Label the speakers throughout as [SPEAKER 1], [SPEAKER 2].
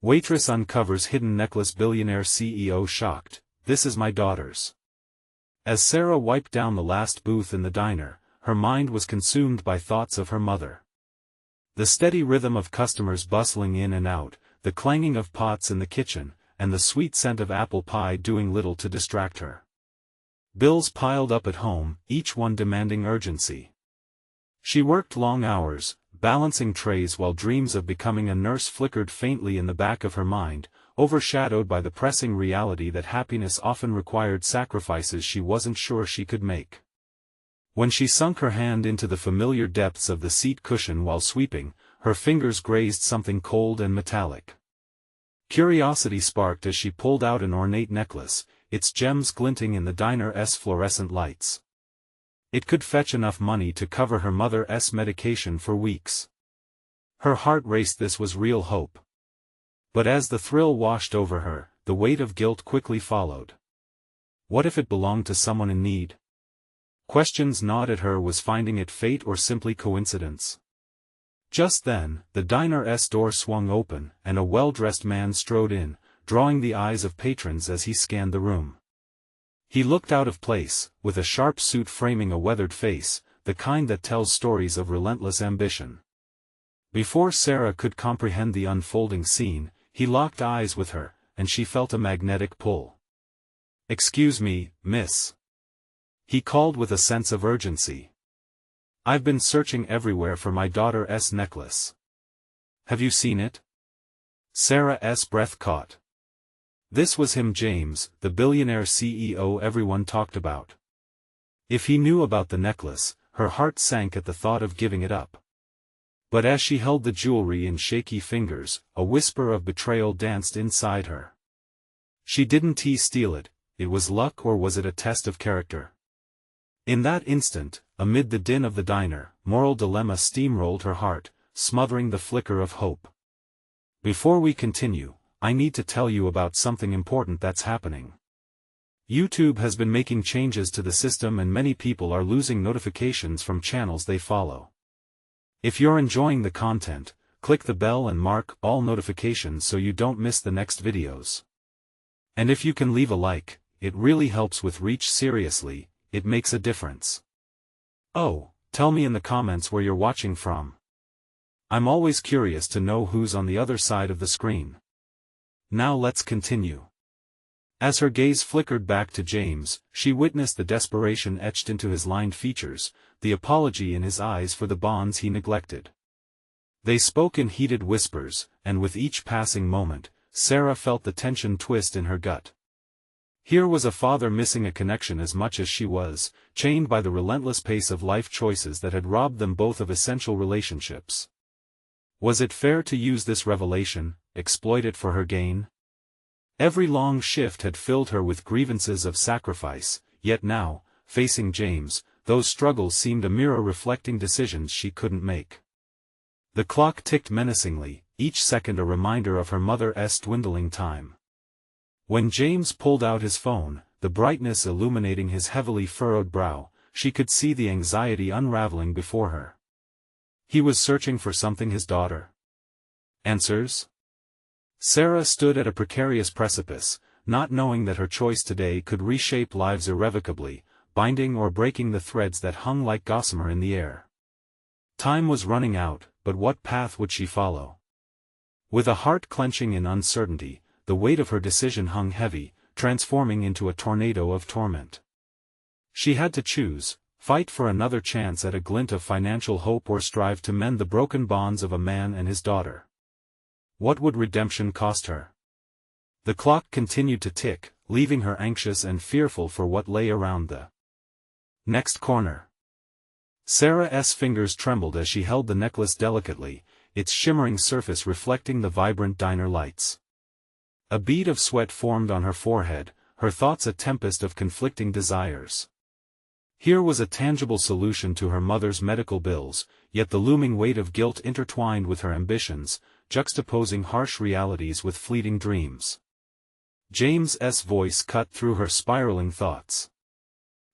[SPEAKER 1] Waitress uncovers hidden necklace. Billionaire CEO shocked, "This is my daughter's." As Sarah wiped down the last booth in the diner, her mind was consumed by thoughts of her mother. The steady rhythm of customers bustling in and out, the clanging of pots in the kitchen, and the sweet scent of apple pie doing little to distract her. Bills piled up at home, each one demanding urgency. She worked long hours, balancing trays while dreams of becoming a nurse flickered faintly in the back of her mind, overshadowed by the pressing reality that happiness often required sacrifices she wasn't sure she could make. When she sunk her hand into the familiar depths of the seat cushion while sweeping, her fingers grazed something cold and metallic. Curiosity sparked as she pulled out an ornate necklace, its gems glinting in the diner's fluorescent lights. It could fetch enough money to cover her mother's medication for weeks. Her heart raced. This was real hope. But as the thrill washed over her, the weight of guilt quickly followed. What if it belonged to someone in need? Questions gnawed at her. Was finding it fate or simply coincidence? Just then, the diner's door swung open, and a well-dressed man strode in, drawing the eyes of patrons as he scanned the room. He looked out of place, with a sharp suit framing a weathered face, the kind that tells stories of relentless ambition. Before Sarah could comprehend the unfolding scene, he locked eyes with her, and she felt a magnetic pull. "Excuse me, miss," he called with a sense of urgency. "I've been searching everywhere for my daughter's necklace. Have you seen it?" Sarah's breath caught. This was him, James, the billionaire CEO everyone talked about. If he knew about the necklace, her heart sank at the thought of giving it up. But as she held the jewelry in shaky fingers, a whisper of betrayal danced inside her. She didn't steal it, it was luck, or was it a test of character? In that instant, amid the din of the diner, moral dilemma steamrolled her heart, smothering the flicker of hope. Before we continue, I need to tell you about something important that's happening. YouTube has been making changes to the system and many people are losing notifications from channels they follow. If you're enjoying the content, click the bell and mark all notifications so you don't miss the next videos. And if you can leave a like, it really helps with reach. Seriously, it makes a difference. Oh, tell me in the comments where you're watching from. I'm always curious to know who's on the other side of the screen. Now let's continue. As her gaze flickered back to James, she witnessed the desperation etched into his lined features, the apology in his eyes for the bonds he neglected. They spoke in heated whispers, and with each passing moment, Sarah felt the tension twist in her gut. Here was a father missing a connection as much as she was, chained by the relentless pace of life choices that had robbed them both of essential relationships. Was it fair to use this revelation, exploit it for her gain? Every long shift had filled her with grievances of sacrifice, yet now, facing James, those struggles seemed a mirror reflecting decisions she couldn't make. The clock ticked menacingly, each second a reminder of her mother's dwindling time. When James pulled out his phone, the brightness illuminating his heavily furrowed brow, she could see the anxiety unraveling before her. He was searching for something. His daughter. Answers? Sarah stood at a precarious precipice, not knowing that her choice today could reshape lives irrevocably, binding or breaking the threads that hung like gossamer in the air. Time was running out, but what path would she follow? With a heart clenching in uncertainty, the weight of her decision hung heavy, transforming into a tornado of torment. She had to choose: fight for another chance at a glint of financial hope, or strive to mend the broken bonds of a man and his daughter. What would redemption cost her? The clock continued to tick, leaving her anxious and fearful for what lay around the next corner. Sarah's fingers trembled as she held the necklace delicately, its shimmering surface reflecting the vibrant diner lights. A bead of sweat formed on her forehead, her thoughts a tempest of conflicting desires. Here was a tangible solution to her mother's medical bills, yet the looming weight of guilt intertwined with her ambitions, juxtaposing harsh realities with fleeting dreams. James's voice cut through her spiraling thoughts.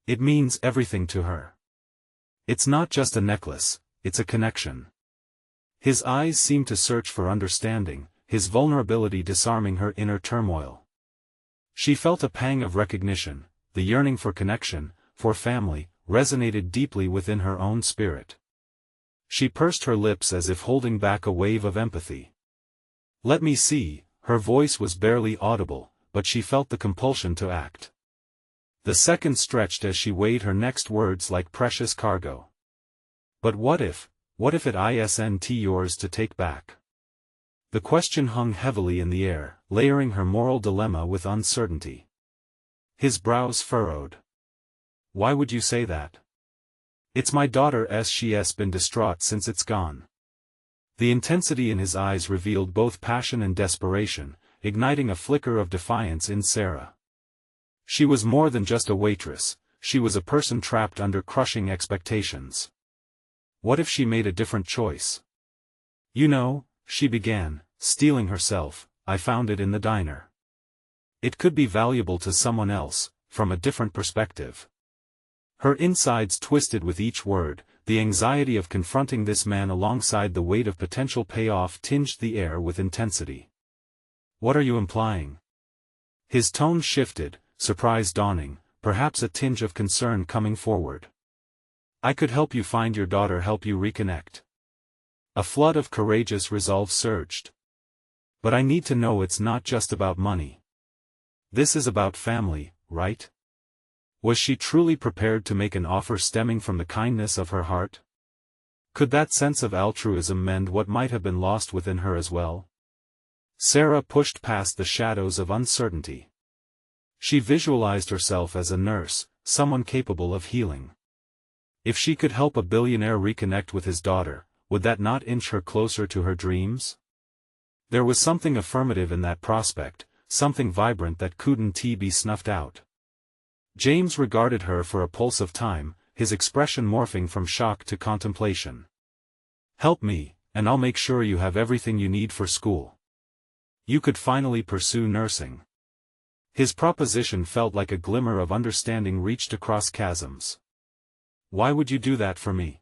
[SPEAKER 1] It means everything to her. It's not just a necklace, it's a connection. His eyes seemed to search for understanding, his vulnerability disarming her inner turmoil. She felt a pang of recognition, the yearning for connection, for family, resonated deeply within her own spirit. She pursed her lips as if holding back a wave of empathy. "Let me see," her voice was barely audible, but she felt the compulsion to act. The seconds stretched as she weighed her next words like precious cargo. "But what if it isn't yours to take back?" The question hung heavily in the air, layering her moral dilemma with uncertainty. His brows furrowed. "Why would you say that?" "It's my daughter. She's been distraught since it's gone." The intensity in his eyes revealed both passion and desperation, igniting a flicker of defiance in Sarah. She was more than just a waitress, she was a person trapped under crushing expectations. What if she made a different choice? "You know," she began, steeling herself, "I found it in the diner. It could be valuable to someone else, from a different perspective." Her insides twisted with each word, the anxiety of confronting this man alongside the weight of potential payoff tinged the air with intensity. "What are you implying?" His tone shifted, surprise dawning, perhaps a tinge of concern coming forward. "I could help you find your daughter, help you reconnect." A flood of courageous resolve surged. "But I need to know it's not just about money. This is about family, right?" Was she truly prepared to make an offer stemming from the kindness of her heart? Could that sense of altruism mend what might have been lost within her as well? Sarah pushed past the shadows of uncertainty. She visualized herself as a nurse, someone capable of healing. If she could help a billionaire reconnect with his daughter, would that not inch her closer to her dreams? There was something affirmative in that prospect, something vibrant that couldn't be snuffed out. James regarded her for a pulse of time, his expression morphing from shock to contemplation. "Help me, and I'll make sure you have everything you need for school. You could finally pursue nursing." His proposition felt like a glimmer of understanding reached across chasms. "Why would you do that for me?"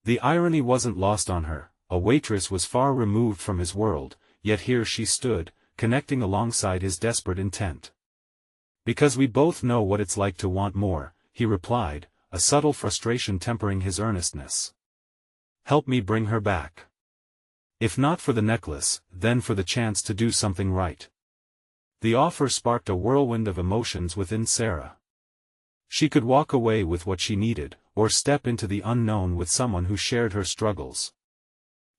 [SPEAKER 1] The irony wasn't lost on her. A waitress was far removed from his world, yet here she stood, connecting alongside his desperate intent. "Because we both know what it's like to want more," he replied, a subtle frustration tempering his earnestness. "Help me bring her back. If not for the necklace, then for the chance to do something right." The offer sparked a whirlwind of emotions within Sarah. She could walk away with what she needed, or step into the unknown with someone who shared her struggles.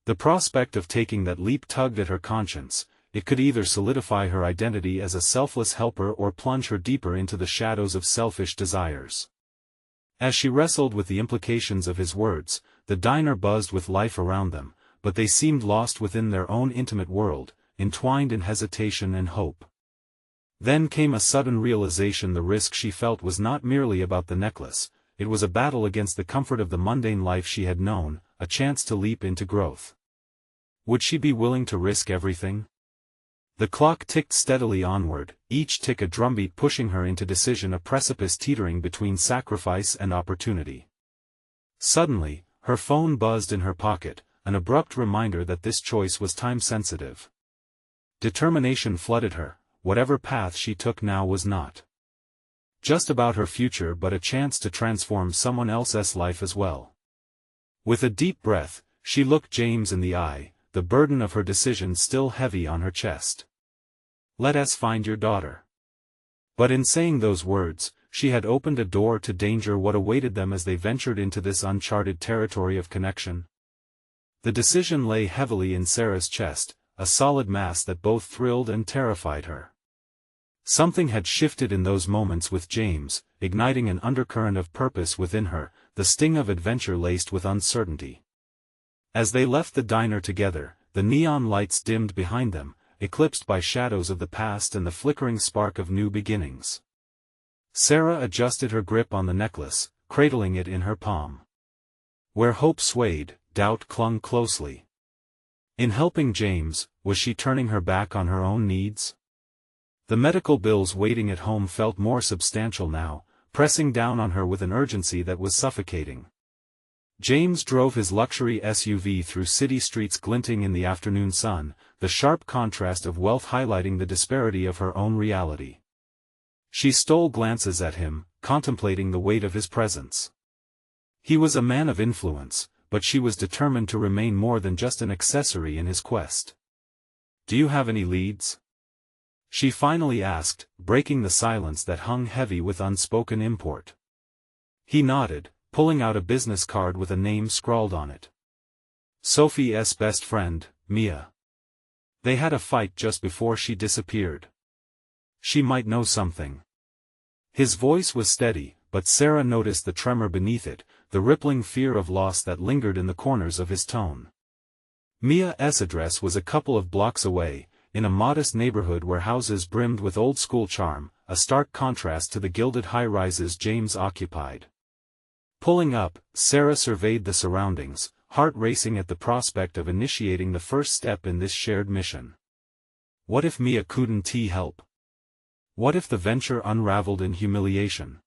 [SPEAKER 1] The prospect of taking that leap tugged at her conscience. It could either solidify her identity as a selfless helper or plunge her deeper into the shadows of selfish desires. As she wrestled with the implications of his words, the diner buzzed with life around them, but they seemed lost within their own intimate world, entwined in hesitation and hope. Then came a sudden realization: the risk she felt was not merely about the necklace, it was a battle against the comfort of the mundane life she had known, a chance to leap into growth. Would she be willing to risk everything? The clock ticked steadily onward, each tick a drumbeat pushing her into decision, a precipice teetering between sacrifice and opportunity. Suddenly, her phone buzzed in her pocket, an abrupt reminder that this choice was time-sensitive. Determination flooded her. Whatever path she took now was not just about her future but a chance to transform someone else's life as well. With a deep breath, she looked James in the eye, the burden of her decision still heavy on her chest. "Let us find your daughter." But in saying those words, she had opened a door to danger. What awaited them as they ventured into this uncharted territory of connection? The decision lay heavily in Sarah's chest, a solid mass that both thrilled and terrified her. Something had shifted in those moments with James, igniting an undercurrent of purpose within her, the sting of adventure laced with uncertainty. As they left the diner together, the neon lights dimmed behind them, eclipsed by shadows of the past and the flickering spark of new beginnings. Sarah adjusted her grip on the necklace, cradling it in her palm. Where hope swayed, doubt clung closely. In helping James, was she turning her back on her own needs? The medical bills waiting at home felt more substantial now, pressing down on her with an urgency that was suffocating. James drove his luxury SUV through city streets glinting in the afternoon sun, the sharp contrast of wealth highlighting the disparity of her own reality. She stole glances at him, contemplating the weight of his presence. He was a man of influence, but she was determined to remain more than just an accessory in his quest. "Do you have any leads?" she finally asked, breaking the silence that hung heavy with unspoken import. He nodded, pulling out a business card with a name scrawled on it. Sophie's best friend, Mia. They had a fight just before she disappeared. She might know something. His voice was steady, but Sarah noticed the tremor beneath it, the rippling fear of loss that lingered in the corners of his tone. Mia's address was a couple of blocks away, in a modest neighborhood where houses brimmed with old-school charm, a stark contrast to the gilded high-rises James occupied. Pulling up, Sarah surveyed the surroundings, heart racing at the prospect of initiating the first step in this shared mission. What if Mia couldn't help? What if the venture unraveled in humiliation?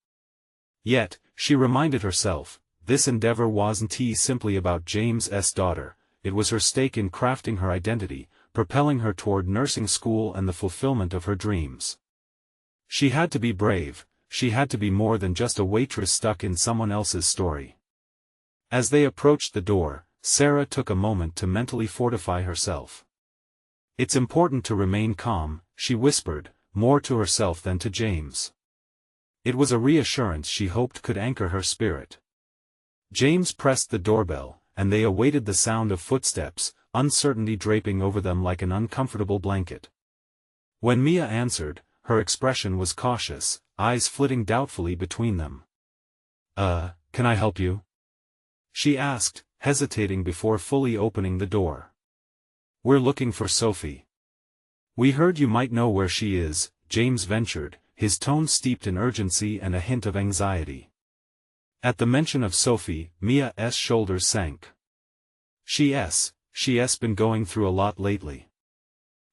[SPEAKER 1] Yet, she reminded herself, this endeavor wasn't simply about James's daughter, it was her stake in crafting her identity, propelling her toward nursing school and the fulfillment of her dreams. She had to be brave, she had to be more than just a waitress stuck in someone else's story. As they approached the door, Sarah took a moment to mentally fortify herself. "It's important to remain calm," she whispered, more to herself than to James. It was a reassurance she hoped could anchor her spirit. James pressed the doorbell, and they awaited the sound of footsteps, uncertainty draping over them like an uncomfortable blanket. When Mia answered, her expression was cautious, eyes flitting doubtfully between them. Can I help you?" she asked, hesitating before fully opening the door. "We're looking for Sophie." "We heard you might know where she is," James ventured, his tone steeped in urgency and a hint of anxiety. At the mention of Sophie, Mia's shoulders sank. She's been going through a lot lately.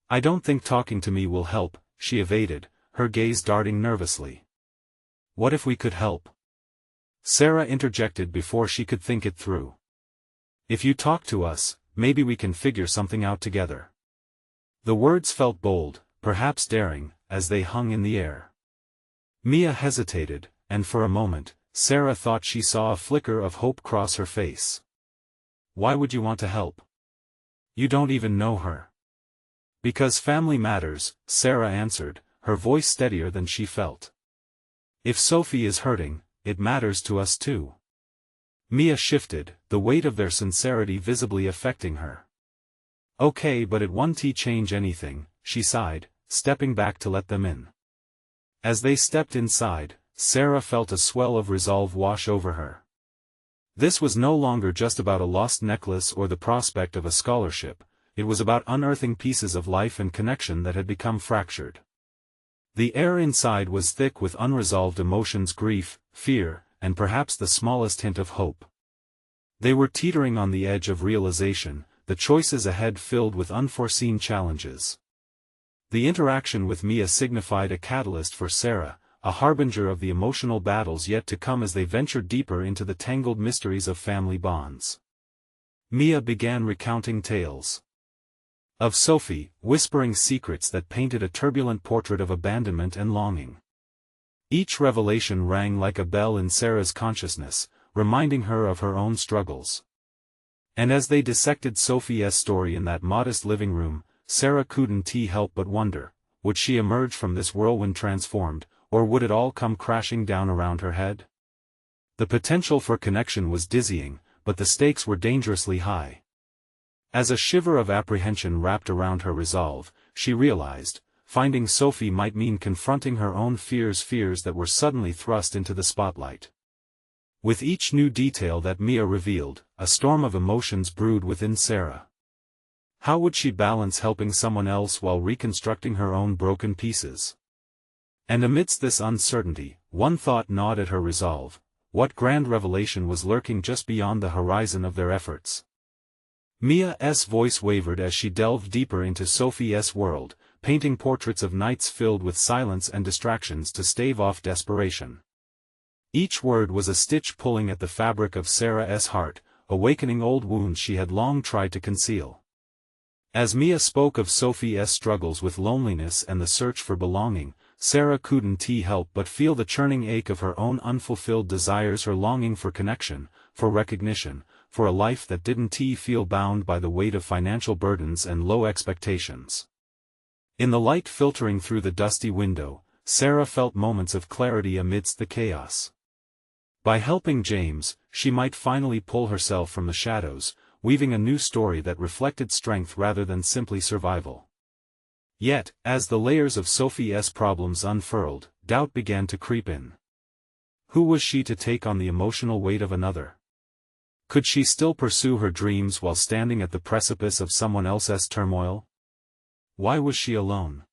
[SPEAKER 1] "I don't think talking to me will help," she evaded, her gaze darting nervously. "What if we could help?" Sarah interjected before she could think it through. "If you talk to us, maybe we can figure something out together." The words felt bold, perhaps daring, as they hung in the air. Mia hesitated, and for a moment, Sarah thought she saw a flicker of hope cross her face. "Why would you want to help? You don't even know her." "Because family matters," Sarah answered, her voice steadier than she felt. "If Sophie is hurting, it matters to us too." Mia shifted, the weight of their sincerity visibly affecting her. "Okay, but it won't change anything," she sighed, stepping back to let them in. As they stepped inside, Sarah felt a swell of resolve wash over her. This was no longer just about a lost necklace or the prospect of a scholarship, it was about unearthing pieces of life and connection that had become fractured. The air inside was thick with unresolved emotions, grief, fear, and perhaps the smallest hint of hope. They were teetering on the edge of realization, the choices ahead filled with unforeseen challenges. The interaction with Mia signified a catalyst for Sarah, a harbinger of the emotional battles yet to come as they ventured deeper into the tangled mysteries of family bonds. Mia began recounting tales of Sophie, whispering secrets that painted a turbulent portrait of abandonment and longing. Each revelation rang like a bell in Sarah's consciousness, reminding her of her own struggles. And as they dissected Sophie's story in that modest living room, Sarah couldn't help but wonder, would she emerge from this whirlwind transformed, or would it all come crashing down around her head? The potential for connection was dizzying, but the stakes were dangerously high. As a shiver of apprehension wrapped around her resolve, she realized, finding Sophie might mean confronting her own fears that were suddenly thrust into the spotlight. With each new detail that Mia revealed, a storm of emotions brewed within Sarah. How would she balance helping someone else while reconstructing her own broken pieces? And amidst this uncertainty, one thought gnawed at her resolve: what grand revelation was lurking just beyond the horizon of their efforts? Mia's voice wavered as she delved deeper into Sophie's world, painting portraits of nights filled with silence and distractions to stave off desperation. Each word was a stitch pulling at the fabric of Sarah's heart, awakening old wounds she had long tried to conceal. As Mia spoke of Sophie's struggles with loneliness and the search for belonging, Sarah couldn't help but feel the churning ache of her own unfulfilled desires, her longing for connection, for recognition, for a life that didn't feel bound by the weight of financial burdens and low expectations. In the light filtering through the dusty window, Sarah felt moments of clarity amidst the chaos. By helping James, she might finally pull herself from the shadows, weaving a new story that reflected strength rather than simply survival. Yet, as the layers of Sophie's problems unfurled, doubt began to creep in. Who was she to take on the emotional weight of another? Could she still pursue her dreams while standing at the precipice of someone else's turmoil? Why was she alone?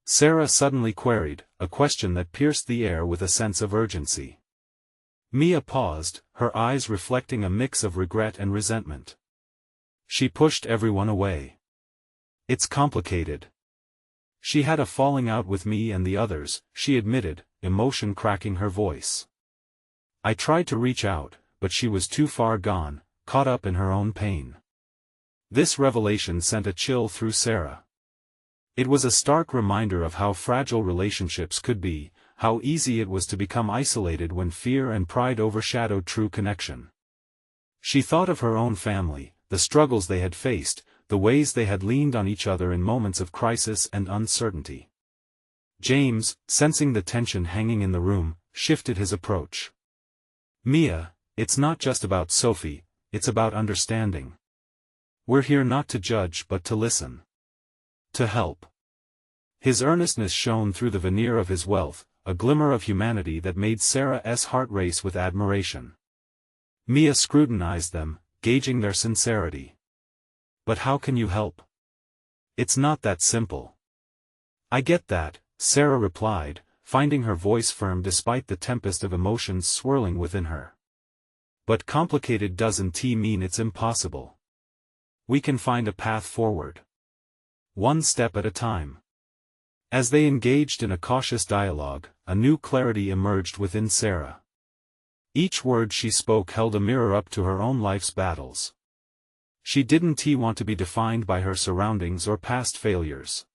[SPEAKER 1] Sarah suddenly queried, a question that pierced the air with a sense of urgency. Mia paused, her eyes reflecting a mix of regret and resentment. She pushed everyone away. It's complicated. She had a falling out with me and the others, she admitted, emotion cracking her voice. I tried to reach out, but she was too far gone, caught up in her own pain. This revelation sent a chill through Sarah. It was a stark reminder of how fragile relationships could be, how easy it was to become isolated when fear and pride overshadowed true connection. She thought of her own family, the struggles they had faced, the ways they had leaned on each other in moments of crisis and uncertainty. James, sensing the tension hanging in the room, shifted his approach. Mia, it's not just about Sophie, it's about understanding. We're here not to judge but to listen. To help. His earnestness shone through the veneer of his wealth, a glimmer of humanity that made Sarah's heart race with admiration. Mia scrutinized them, gauging their sincerity. But how can you help? It's not that simple. I get that, Sarah replied, finding her voice firm despite the tempest of emotions swirling within her. But complicated doesn't mean it's impossible. We can find a path forward. One step at a time. As they engaged in a cautious dialogue, a new clarity emerged within Sarah. Each word she spoke held a mirror up to her own life's battles. She didn't want to be defined by her surroundings or past failures.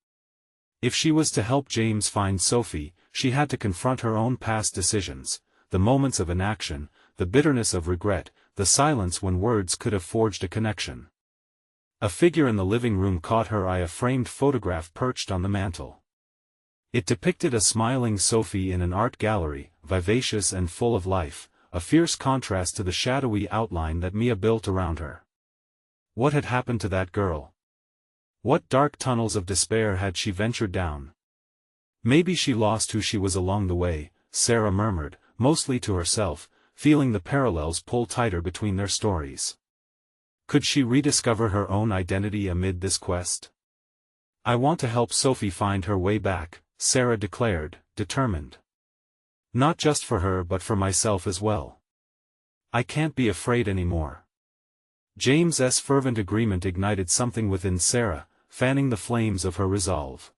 [SPEAKER 1] If she was to help James find Sophie, she had to confront her own past decisions, the moments of inaction, the bitterness of regret, the silence when words could have forged a connection. A figure in the living room caught her eye, a framed photograph perched on the mantel. It depicted a smiling Sophie in an art gallery, vivacious and full of life, a fierce contrast to the shadowy outline that Mia built around her. What had happened to that girl? What dark tunnels of despair had she ventured down? Maybe she lost who she was along the way, Sarah murmured, mostly to herself, feeling the parallels pull tighter between their stories. Could she rediscover her own identity amid this quest? I want to help Sophie find her way back, Sarah declared, determined. Not just for her but for myself as well. I can't be afraid anymore. James's fervent agreement ignited something within Sarah, fanning the flames of her resolve.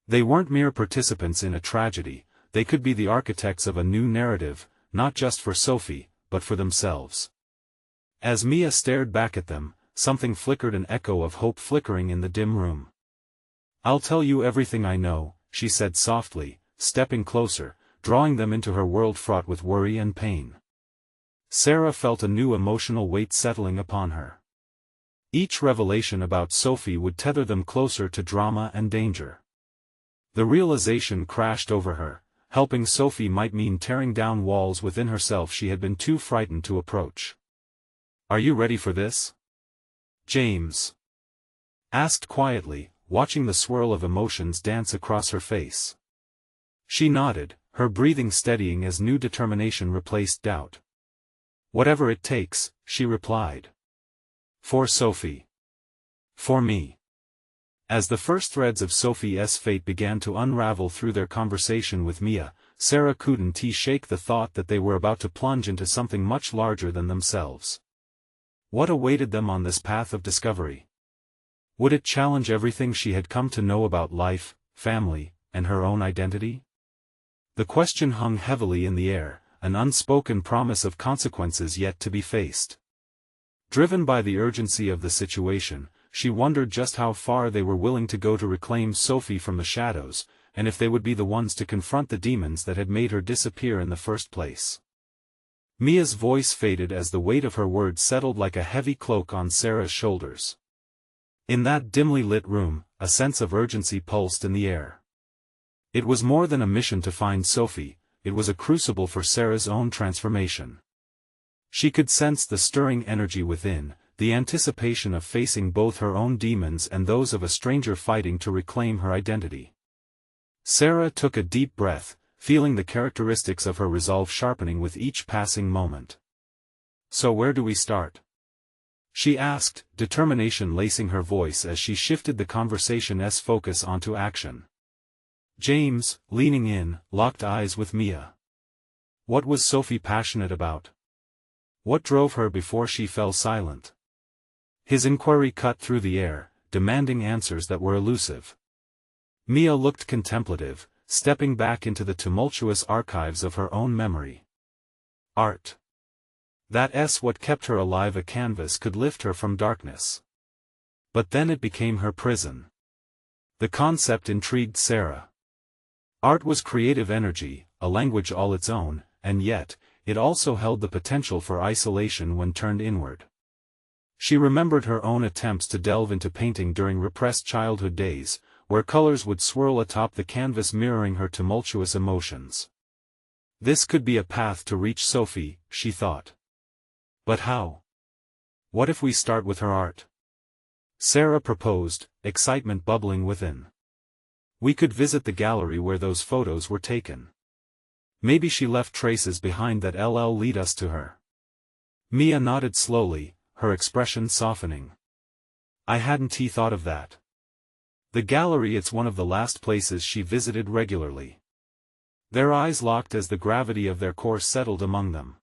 [SPEAKER 1] They weren't mere participants in a tragedy, they could be the architects of a new narrative, not just for Sophie, but for themselves. As Mia stared back at them, something flickered, an echo of hope flickering in the dim room. I'll tell you everything I know, she said softly, stepping closer, drawing them into her world fraught with worry and pain. Sarah felt a new emotional weight settling upon her. Each revelation about Sophie would tether them closer to drama and danger. The realization crashed over her, helping Sophie might mean tearing down walls within herself she had been too frightened to approach. Are you ready for this? James asked quietly, watching the swirl of emotions dance across her face. She nodded, her breathing steadying as new determination replaced doubt. Whatever it takes, she replied. For Sophie. For me. As the first threads of Sophie's fate began to unravel through their conversation with Mia, Sarah couldn't shake the thought that they were about to plunge into something much larger than themselves. What awaited them on this path of discovery? Would it challenge everything she had come to know about life, family, and her own identity? The question hung heavily in the air, an unspoken promise of consequences yet to be faced. Driven by the urgency of the situation, she wondered just how far they were willing to go to reclaim Sophie from the shadows, and if they would be the ones to confront the demons that had made her disappear in the first place. Mia's voice faded as the weight of her words settled like a heavy cloak on Sarah's shoulders. In that dimly lit room, a sense of urgency pulsed in the air. It was more than a mission to find Sophie, it was a crucible for Sarah's own transformation. She could sense the stirring energy within, the anticipation of facing both her own demons and those of a stranger fighting to reclaim her identity. Sarah took a deep breath, feeling the characteristics of her resolve sharpening with each passing moment. "So where do we start?" she asked, determination lacing her voice as she shifted the conversation's focus onto action. James, leaning in, locked eyes with Mia. What was Sophie passionate about? What drove her before she fell silent? His inquiry cut through the air, demanding answers that were elusive. Mia looked contemplative, stepping back into the tumultuous archives of her own memory. Art. That's what kept her alive. A canvas could lift her from darkness. But then it became her prison. The concept intrigued Sarah. Art was creative energy, a language all its own, and yet, it also held the potential for isolation when turned inward. She remembered her own attempts to delve into painting during repressed childhood days, where colors would swirl atop the canvas mirroring her tumultuous emotions. This could be a path to reach Sophie, she thought. But how? What if we start with her art? Sarah proposed, excitement bubbling within. We could visit the gallery where those photos were taken. Maybe she left traces behind that'll lead us to her. Mia nodded slowly, her expression softening. I hadn't thought of that. The gallery, it's one of the last places she visited regularly. Their eyes locked as the gravity of their course settled among them.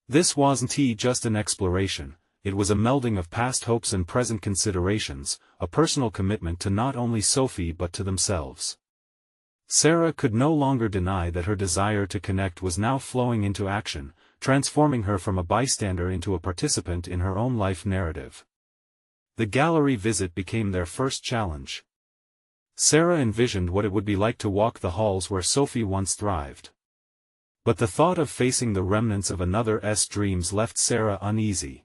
[SPEAKER 1] This wasn't just an exploration, it was a melding of past hopes and present considerations, a personal commitment to not only Sophie but to themselves. Sarah could no longer deny that her desire to connect was now flowing into action, transforming her from a bystander into a participant in her own life narrative. The gallery visit became their first challenge. Sarah envisioned what it would be like to walk the halls where Sophie once thrived. But the thought of facing the remnants of another's dreams left Sarah uneasy.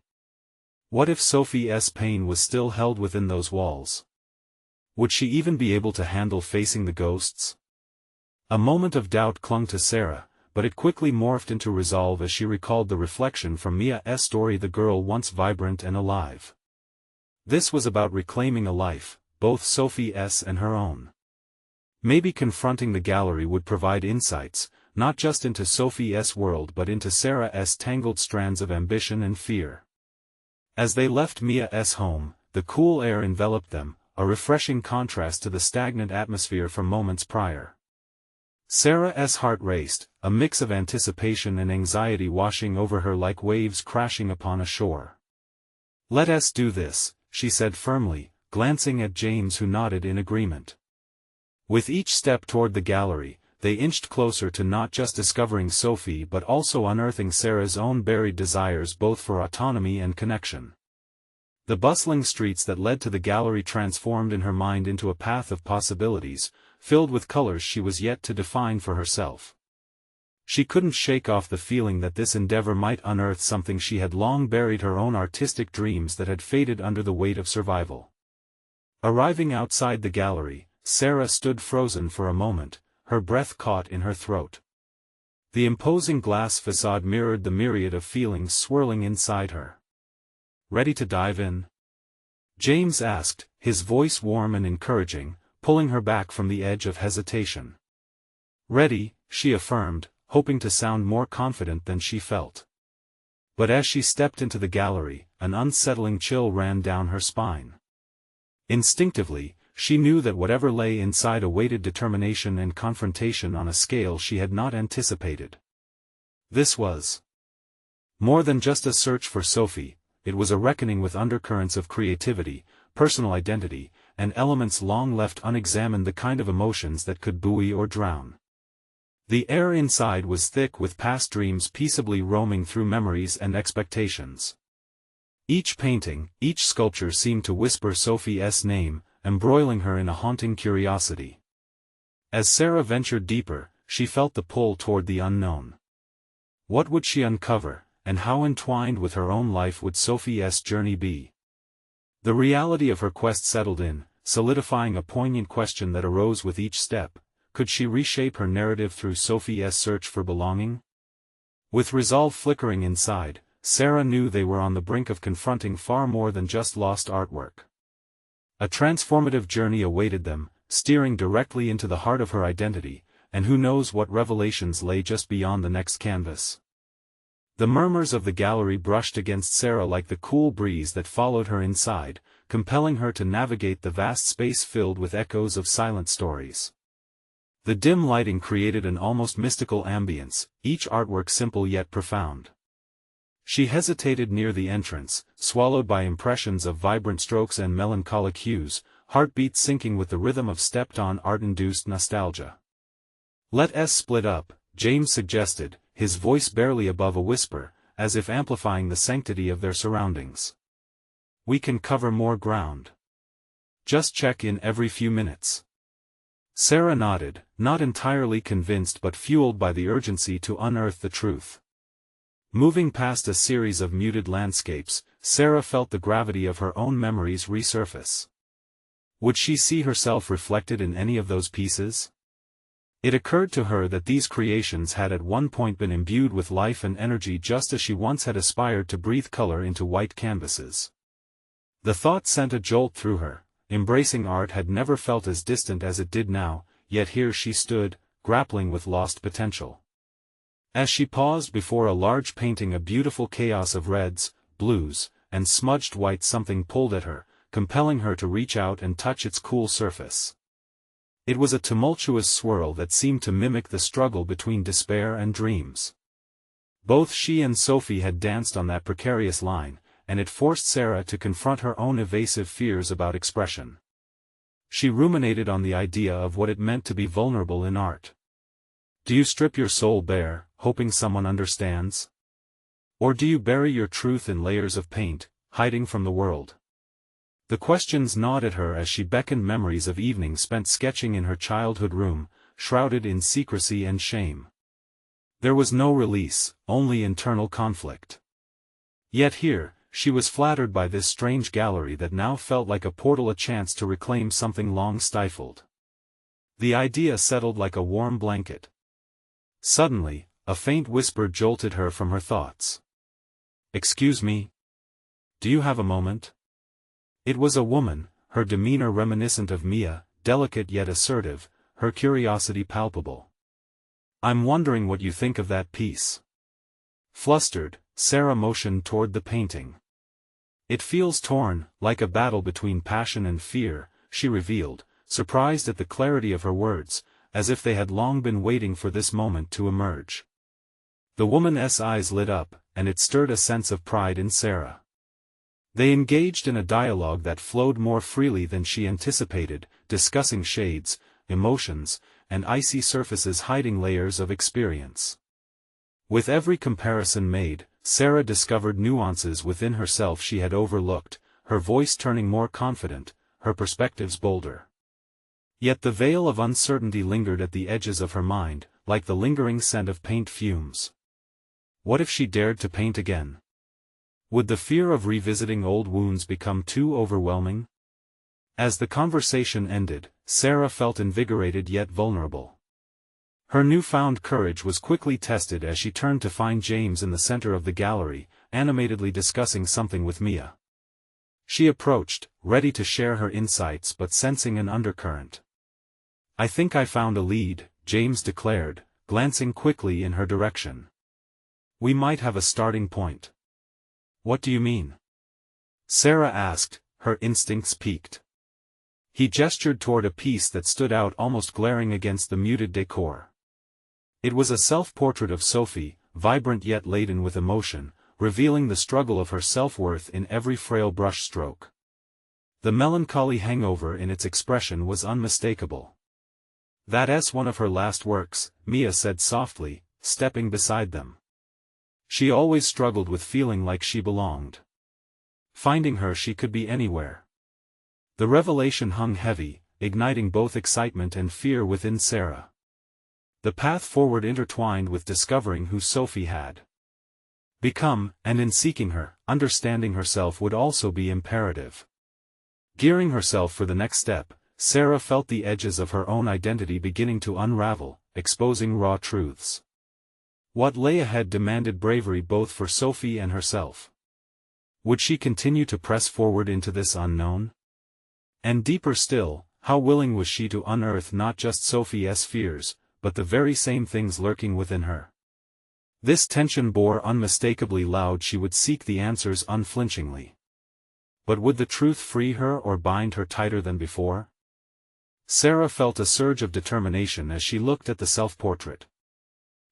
[SPEAKER 1] What if Sophie's pain was still held within those walls? Would she even be able to handle facing the ghosts? A moment of doubt clung to Sarah, but it quickly morphed into resolve as she recalled the reflection from Mia's story, the girl once vibrant and alive. This was about reclaiming a life, both Sophie's and her own. Maybe confronting the gallery would provide insights, not just into Sophie's world but into Sarah's tangled strands of ambition and fear. As they left Mia's home, the cool air enveloped them, a refreshing contrast to the stagnant atmosphere from moments prior. Sarah's heart raced, a mix of anticipation and anxiety washing over her like waves crashing upon a shore. "Let us do this," she said firmly, glancing at James who nodded in agreement. With each step toward the gallery, they inched closer to not just discovering Sophie but also unearthing Sarah's own buried desires both for autonomy and connection. The bustling streets that led to the gallery transformed in her mind into a path of possibilities, filled with colors she was yet to define for herself. She couldn't shake off the feeling that this endeavor might unearth something she had long buried, her own artistic dreams that had faded under the weight of survival. Arriving outside the gallery, Sarah stood frozen for a moment, her breath caught in her throat. The imposing glass facade mirrored the myriad of feelings swirling inside her. "Ready to dive in?" James asked, his voice warm and encouraging, pulling her back from the edge of hesitation. "Ready," she affirmed, hoping to sound more confident than she felt. But as she stepped into the gallery, an unsettling chill ran down her spine. Instinctively, she knew that whatever lay inside awaited determination and confrontation on a scale she had not anticipated. This was more than just a search for Sophie, it was a reckoning with undercurrents of creativity, personal identity, and elements long left unexamined, the kind of emotions that could buoy or drown. The air inside was thick with past dreams peaceably roaming through memories and expectations. Each painting, each sculpture seemed to whisper Sophie's name, embroiling her in a haunting curiosity. As Sarah ventured deeper, she felt the pull toward the unknown. What would she uncover, and how entwined with her own life would Sophie's journey be? The reality of her quest settled in, solidifying a poignant question that arose with each step: could she reshape her narrative through Sophie's search for belonging? With resolve flickering inside, Sarah knew they were on the brink of confronting far more than just lost artwork. A transformative journey awaited them, steering directly into the heart of her identity, and who knows what revelations lay just beyond the next canvas. The murmurs of the gallery brushed against Sarah like the cool breeze that followed her inside, compelling her to navigate the vast space filled with echoes of silent stories. The dim lighting created an almost mystical ambience, each artwork simple yet profound. She hesitated near the entrance, swallowed by impressions of vibrant strokes and melancholic hues, heartbeat syncing with the rhythm of stepped-on art-induced nostalgia. "Let's split up," James suggested, his voice barely above a whisper, as if amplifying the sanctity of their surroundings. "We can cover more ground. Just check in every few minutes." Sarah nodded, not entirely convinced but fueled by the urgency to unearth the truth. Moving past a series of muted landscapes, Sarah felt the gravity of her own memories resurface. Would she see herself reflected in any of those pieces? It occurred to her that these creations had at one point been imbued with life and energy just as she once had aspired to breathe color into white canvases. The thought sent a jolt through her. Embracing art had never felt as distant as it did now, yet here she stood, grappling with lost potential. As she paused before a large painting, a beautiful chaos of reds, blues, and smudged white, something pulled at her, compelling her to reach out and touch its cool surface. It was a tumultuous swirl that seemed to mimic the struggle between despair and dreams. Both she and Sophie had danced on that precarious line, and it forced Sarah to confront her own evasive fears about expression. She ruminated on the idea of what it meant to be vulnerable in art. Do you strip your soul bare, hoping someone understands? Or do you bury your truth in layers of paint, hiding from the world? The questions gnawed at her as she beckoned memories of evenings spent sketching in her childhood room, shrouded in secrecy and shame. There was no release, only internal conflict. Yet here, she was flattered by this strange gallery that now felt like a portal, a chance to reclaim something long stifled. The idea settled like a warm blanket. Suddenly, a faint whisper jolted her from her thoughts. "Excuse me? Do you have a moment?" It was a woman, her demeanor reminiscent of Mia, delicate yet assertive, her curiosity palpable. "I'm wondering what you think of that piece." Flustered, Sarah motioned toward the painting. "It feels torn, like a battle between passion and fear," she revealed, surprised at the clarity of her words, as if they had long been waiting for this moment to emerge. The woman's eyes lit up, and it stirred a sense of pride in Sarah. They engaged in a dialogue that flowed more freely than she anticipated, discussing shades, emotions, and icy surfaces hiding layers of experience. With every comparison made, Sarah discovered nuances within herself she had overlooked, her voice turning more confident, her perspectives bolder. Yet the veil of uncertainty lingered at the edges of her mind, like the lingering scent of paint fumes. What if she dared to paint again? Would the fear of revisiting old wounds become too overwhelming? As the conversation ended, Sarah felt invigorated yet vulnerable. Her newfound courage was quickly tested as she turned to find James in the center of the gallery, animatedly discussing something with Mia. She approached, ready to share her insights but sensing an undercurrent. "I think I found a lead," James declared, glancing quickly in her direction. "We might have a starting point." "What do you mean?" Sarah asked, her instincts piqued. He gestured toward a piece that stood out almost glaring against the muted decor. It was a self-portrait of Sophie, vibrant yet laden with emotion, revealing the struggle of her self-worth in every frail brush stroke. The melancholy hangover in its expression was unmistakable. "That's one of her last works," Mia said softly, stepping beside them. "She always struggled with feeling like she belonged." Finding her, she could be anywhere. The revelation hung heavy, igniting both excitement and fear within Sarah. The path forward intertwined with discovering who Sophie had become, and in seeking her, understanding herself would also be imperative. Gearing herself for the next step, Sarah felt the edges of her own identity beginning to unravel, exposing raw truths. What lay ahead demanded bravery both for Sophie and herself. Would she continue to press forward into this unknown? And deeper still, how willing was she to unearth not just Sophie's fears, but the very same things lurking within her? This tension bore unmistakably loud. She would seek the answers unflinchingly. But would the truth free her or bind her tighter than before? Sarah felt a surge of determination as she looked at the self-portrait.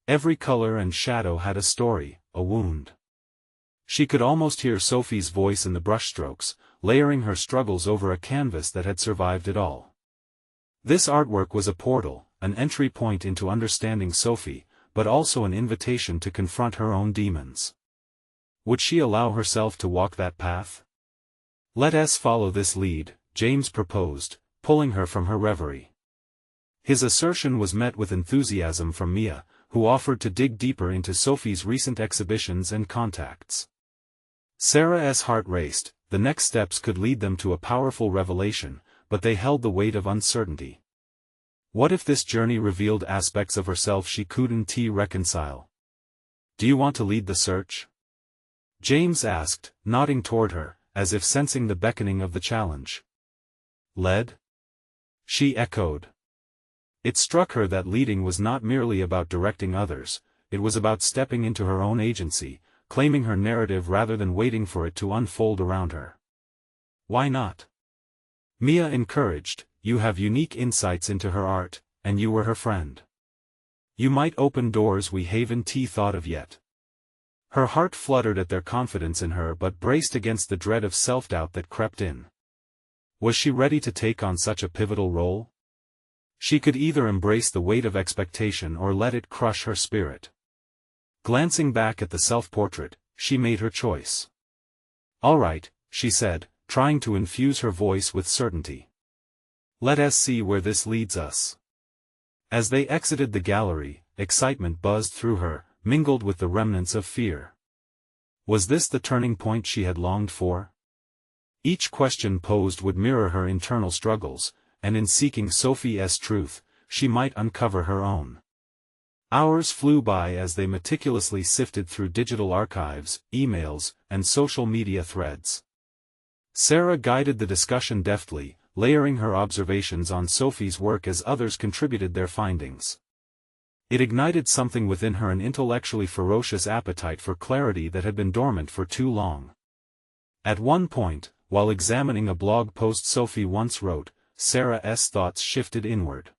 [SPEAKER 1] Every color and shadow had a story, a wound. She could almost hear Sophie's voice in the brushstrokes, layering her struggles over a canvas that had survived it all. This artwork was a portal, an entry point into understanding Sophie, but also an invitation to confront her own demons. Would she allow herself to walk that path? "Let us follow this lead," James proposed, pulling her from her reverie. His assertion was met with enthusiasm from Mia, who offered to dig deeper into Sophie's recent exhibitions and contacts. Sarah's heart raced. The next steps could lead them to a powerful revelation, but they held the weight of uncertainty. What if this journey revealed aspects of herself she couldn't reconcile? "Do you want to lead the search?" James asked, nodding toward her, as if sensing the beckoning of the challenge. "Led?" she echoed. It struck her that leading was not merely about directing others, it was about stepping into her own agency, claiming her narrative rather than waiting for it to unfold around her. "Why not?" Mia encouraged. "You have unique insights into her art, and you were her friend. You might open doors we haven't thought of yet." Her heart fluttered at their confidence in her but braced against the dread of self-doubt that crept in. Was she ready to take on such a pivotal role? She could either embrace the weight of expectation or let it crush her spirit. Glancing back at the self-portrait, she made her choice. "All right," she said, trying to infuse her voice with certainty. "Let us see where this leads us." As they exited the gallery, excitement buzzed through her, mingled with the remnants of fear. Was this the turning point she had longed for? Each question posed would mirror her internal struggles, and in seeking Sophie's truth, she might uncover her own. Hours flew by as they meticulously sifted through digital archives, emails, and social media threads. Sarah guided the discussion deftly, layering her observations on Sophie's work as others contributed their findings. It ignited something within her, an intellectually ferocious appetite for clarity that had been dormant for too long. At one point, while examining a blog post Sophie once wrote, Sarah's thoughts shifted inward.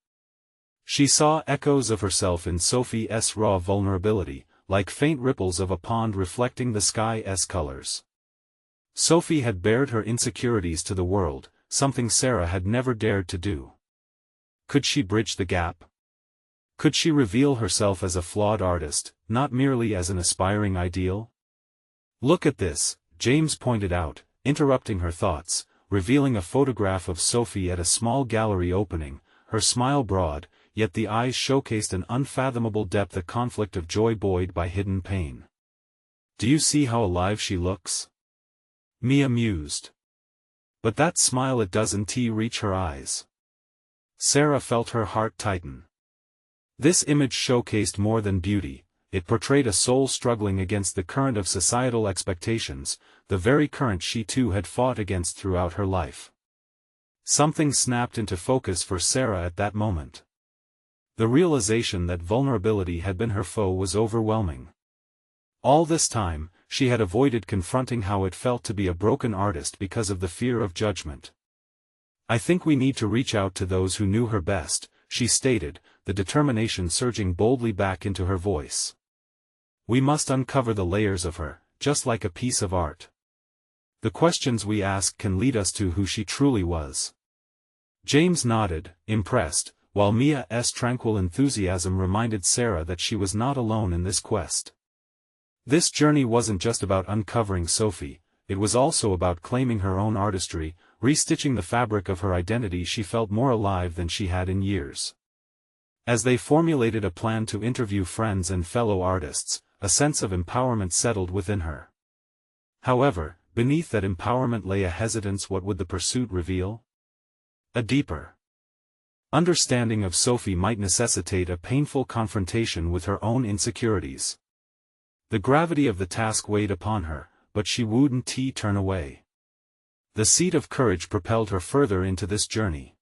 [SPEAKER 1] She saw echoes of herself in Sophie's raw vulnerability, like faint ripples of a pond reflecting the sky's colors. Sophie had bared her insecurities to the world, something Sarah had never dared to do. Could she bridge the gap? Could she reveal herself as a flawed artist, not merely as an aspiring ideal? "Look at this," James pointed out, interrupting her thoughts, revealing a photograph of Sophie at a small gallery opening, her smile broad, yet the eyes showcased an unfathomable depth, a conflict of joy buoyed by hidden pain. "Do you see how alive she looks?" Mia mused. "But that smile, it doesn't reach her eyes." Sarah felt her heart tighten. This image showcased more than beauty, it portrayed a soul struggling against the current of societal expectations, the very current she too had fought against throughout her life. Something snapped into focus for Sarah at that moment. The realization that vulnerability had been her foe was overwhelming. All this time, she had avoided confronting how it felt to be a broken artist because of the fear of judgment. "I think we need to reach out to those who knew her best," she stated, the determination surging boldly back into her voice. "We must uncover the layers of her, just like a piece of art. The questions we ask can lead us to who she truly was." James nodded, impressed, while Mia's tranquil enthusiasm reminded Sarah that she was not alone in this quest. This journey wasn't just about uncovering Sophie, it was also about claiming her own artistry, restitching the fabric of her identity. She felt more alive than she had in years. As they formulated a plan to interview friends and fellow artists, a sense of empowerment settled within her. However, beneath that empowerment lay a hesitance. What would the pursuit reveal? A deeper understanding of Sophie might necessitate a painful confrontation with her own insecurities. The gravity of the task weighed upon her, but she wouldn't turn away. The seed of courage propelled her further into this journey.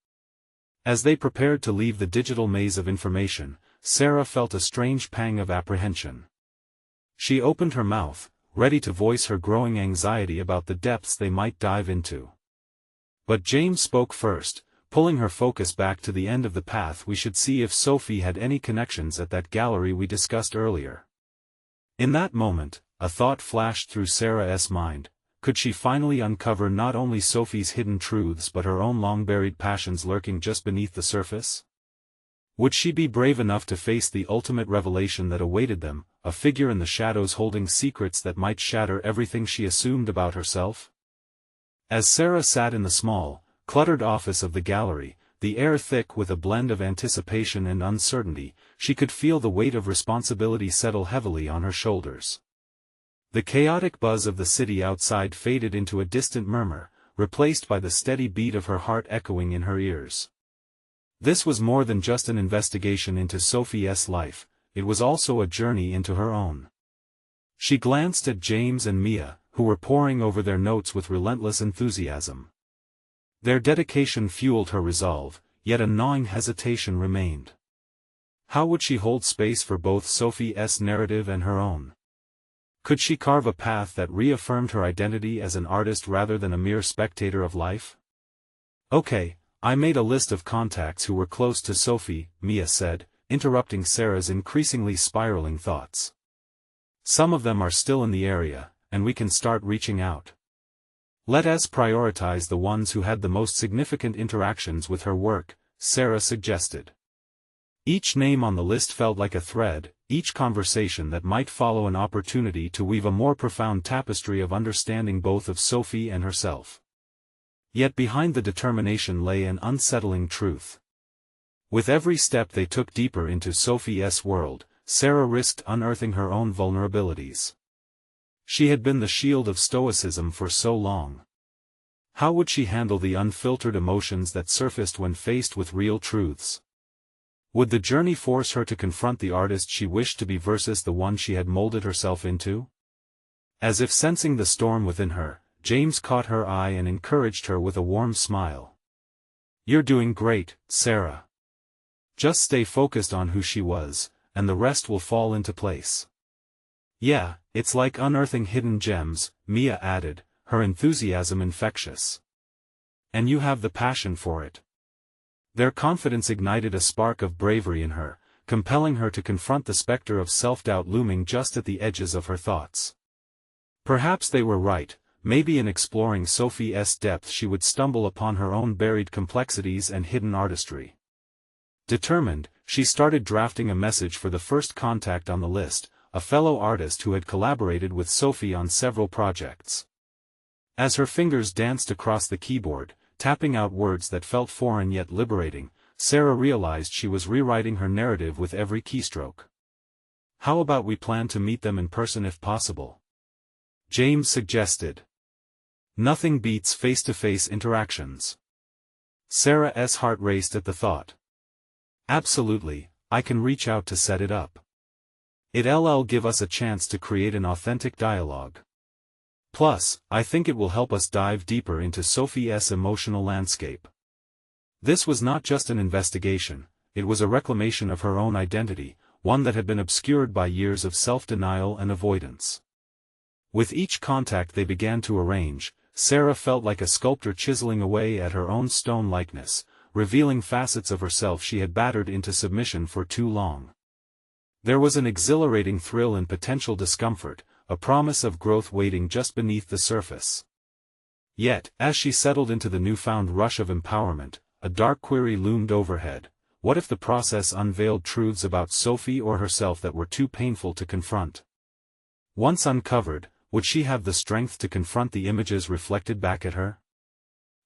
[SPEAKER 1] As they prepared to leave the digital maze of information, Sarah felt a strange pang of apprehension. She opened her mouth, ready to voice her growing anxiety about the depths they might dive into. But James spoke first, pulling her focus back to the end of the path. We should see if Sophie had any connections at that gallery we discussed earlier. In that moment, a thought flashed through Sarah's mind. Could she finally uncover not only Sophie's hidden truths but her own long-buried passions lurking just beneath the surface? Would she be brave enough to face the ultimate revelation that awaited them, a figure in the shadows holding secrets that might shatter everything she assumed about herself? As Sarah sat in the small, cluttered office of the gallery, the air thick with a blend of anticipation and uncertainty, she could feel the weight of responsibility settle heavily on her shoulders. The chaotic buzz of the city outside faded into a distant murmur, replaced by the steady beat of her heart echoing in her ears. This was more than just an investigation into Sophie's life, it was also a journey into her own. She glanced at James and Mia, who were poring over their notes with relentless enthusiasm. Their dedication fueled her resolve, yet a gnawing hesitation remained. How would she hold space for both Sophie's narrative and her own? Could she carve a path that reaffirmed her identity as an artist rather than a mere spectator of life? Okay, I made a list of contacts who were close to Sophie, Mia said, interrupting Sarah's increasingly spiraling thoughts. Some of them are still in the area, and we can start reaching out. Let us prioritize the ones who had the most significant interactions with her work, Sarah suggested. Each name on the list felt like a thread, each conversation that might follow an opportunity to weave a more profound tapestry of understanding both of Sophie and herself. Yet behind the determination lay an unsettling truth. With every step they took deeper into Sophie's world, Sarah risked unearthing her own vulnerabilities. She had been the shield of stoicism for so long. How would she handle the unfiltered emotions that surfaced when faced with real truths? Would the journey force her to confront the artist she wished to be versus the one she had molded herself into? As if sensing the storm within her, James caught her eye and encouraged her with a warm smile. "You're doing great, Sarah. Just stay focused on who she was, and the rest will fall into place." "Yeah, it's like unearthing hidden gems," Mia added, her enthusiasm infectious. "And you have the passion for it." Their confidence ignited a spark of bravery in her, compelling her to confront the specter of self-doubt looming just at the edges of her thoughts. Perhaps they were right, maybe in exploring Sophie's depth she would stumble upon her own buried complexities and hidden artistry. Determined, she started drafting a message for the first contact on the list, a fellow artist who had collaborated with Sophie on several projects. As her fingers danced across the keyboard, tapping out words that felt foreign yet liberating, Sarah realized she was rewriting her narrative with every keystroke. "How about we plan to meet them in person if possible?" James suggested. "Nothing beats face-to-face interactions." Sarah's heart raced at the thought. "Absolutely, I can reach out to set it up. It'll give us a chance to create an authentic dialogue. Plus, I think it will help us dive deeper into Sophie's emotional landscape." This was not just an investigation, it was a reclamation of her own identity, one that had been obscured by years of self-denial and avoidance. With each contact they began to arrange, Sarah felt like a sculptor chiseling away at her own stone likeness, revealing facets of herself she had battered into submission for too long. There was an exhilarating thrill in potential discomfort, a promise of growth waiting just beneath the surface. Yet, as she settled into the newfound rush of empowerment, a dark query loomed overhead. What if the process unveiled truths about Sophie or herself that were too painful to confront? Once uncovered, would she have the strength to confront the images reflected back at her?